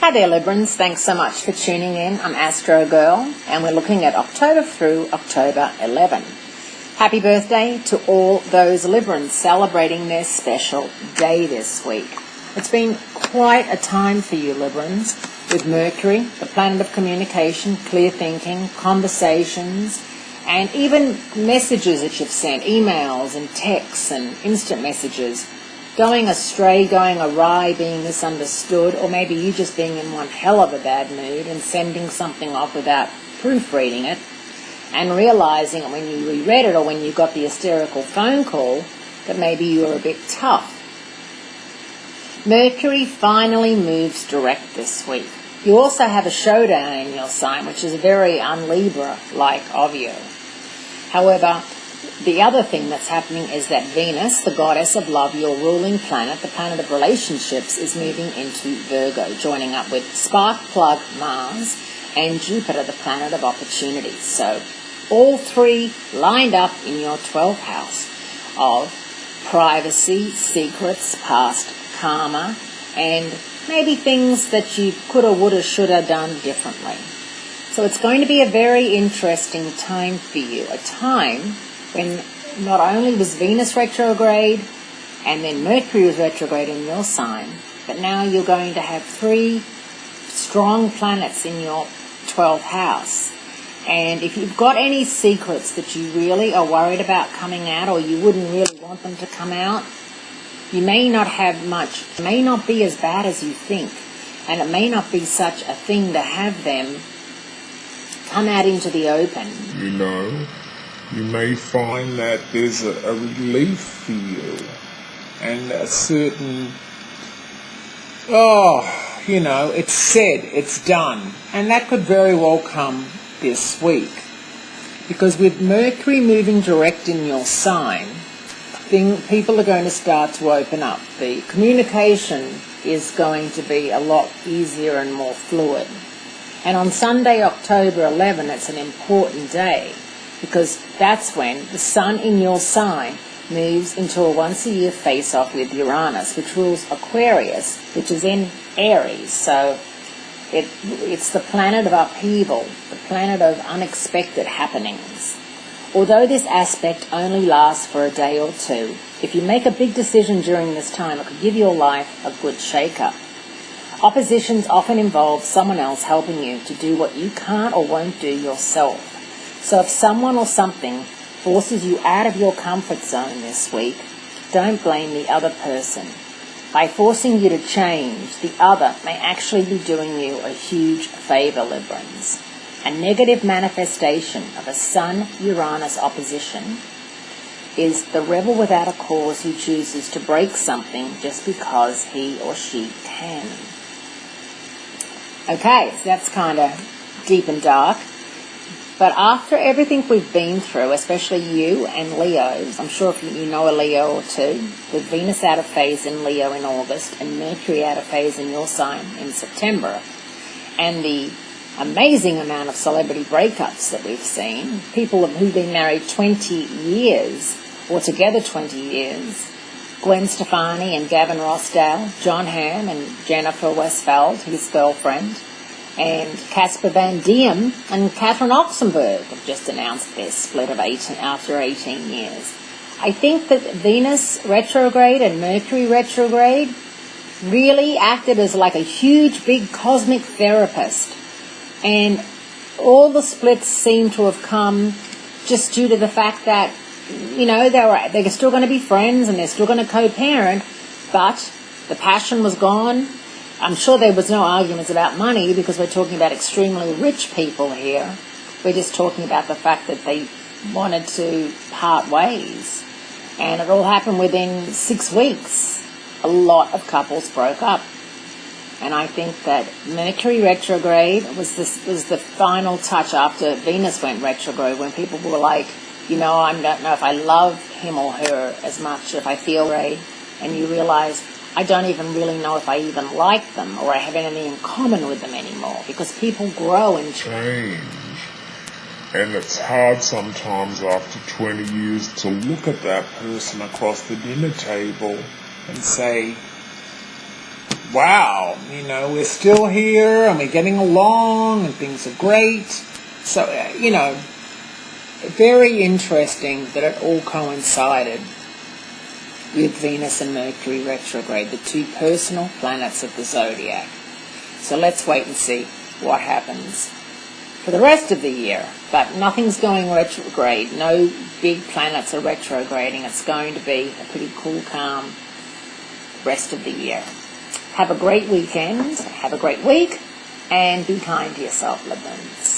Hi there, Librans. Thanks so much for tuning in. I'm Astrogirl, and we're looking at October through October 11. Happy birthday to all those Librans celebrating their special day this week. It's been quite a time for you, Librans, with Mercury, the planet of communication, clear thinking, conversations, and even messages that you've sent, emails and texts and instant messages, going astray, going awry, being misunderstood, or maybe you just being in one hell of a bad mood and sending something off without proofreading it and realizing when you reread it or when you got the hysterical phone call that maybe you were a bit tough. Mercury finally moves direct this week. You also have a showdown in your sign, which is very un-Libra-like of you. However, the other thing that's happening is that Venus, the goddess of love, your ruling planet, the planet of relationships, is moving into Virgo, joining up with spark plug Mars and Jupiter, the planet of opportunities. So all three lined up in your 12th house of privacy, secrets, past karma, and maybe things that you coulda, woulda, shoulda done differently. So it's going to be a very interesting time for you, a time when not only was Venus retrograde and then Mercury was retrograde in your sign, but now you're going to have three strong planets in your 12th house. And if you've got any secrets that you really are worried about coming out or you wouldn't really want them to come out, you may not have much. It may not be as bad as you think, and it may not be such a thing to have them come out into the open. You know, you may find that there's a relief for you and a certain, it's said, it's done. And that could very well come this week. Because with Mercury moving direct in your sign, people are going to start to open up. The communication is going to be a lot easier and more fluid. And on Sunday, October 11, it's an important day, because that's when the sun in your sign moves into a once-a-year face-off with Uranus, which rules Aquarius, which is in Aries. So it's the planet of upheaval, the planet of unexpected happenings. Although this aspect only lasts for a day or two, if you make a big decision during this time, it could give your life a good shake-up. Oppositions often involve someone else helping you to do what you can't or won't do yourself. So if someone or something forces you out of your comfort zone this week, don't blame the other person. By forcing you to change, the other may actually be doing you a huge favor, Librans. A negative manifestation of a Sun-Uranus opposition is the rebel without a cause who chooses to break something just because he or she can. Okay, so that's kind of deep and dark. But after everything we've been through, especially you and Leos, I'm sure if you know a Leo or two, with Venus out of phase in Leo in August and Mercury out of phase in your sign in September, and the amazing amount of celebrity breakups that we've seen, people who've been married 20 years, or together 20 years, Gwen Stefani and Gavin Rossdale, John Hamm and Jennifer Westfeld, his girlfriend, and Casper Van Diem and Catherine Oxenberg have just announced their split after 18 years. I think that Venus retrograde and Mercury retrograde really acted as like a huge, big cosmic therapist. And all the splits seem to have come just due to the fact that, they're still going to be friends and they're still going to co-parent, but the passion was gone. I'm sure there was no arguments about money because we're talking about extremely rich people here. We're just talking about the fact that they wanted to part ways. And it all happened within 6 weeks. A lot of couples broke up. And I think that Mercury retrograde was the final touch after Venus went retrograde, when people were like, I don't know if I love him or her as much, if I feel great. And you realize, I don't even really know if I even like them or I have anything in common with them anymore, because people grow and change. And it's hard sometimes after 20 years to look at that person across the dinner table and say, wow, we're still here and we're getting along and things are great. So, very interesting that it all coincided with Venus and Mercury retrograde, the two personal planets of the zodiac. So let's wait and see what happens for the rest of the year. But nothing's going retrograde. No big planets are retrograding. It's going to be a pretty cool, calm rest of the year. Have a great weekend. Have a great week. And be kind to yourself, Librans.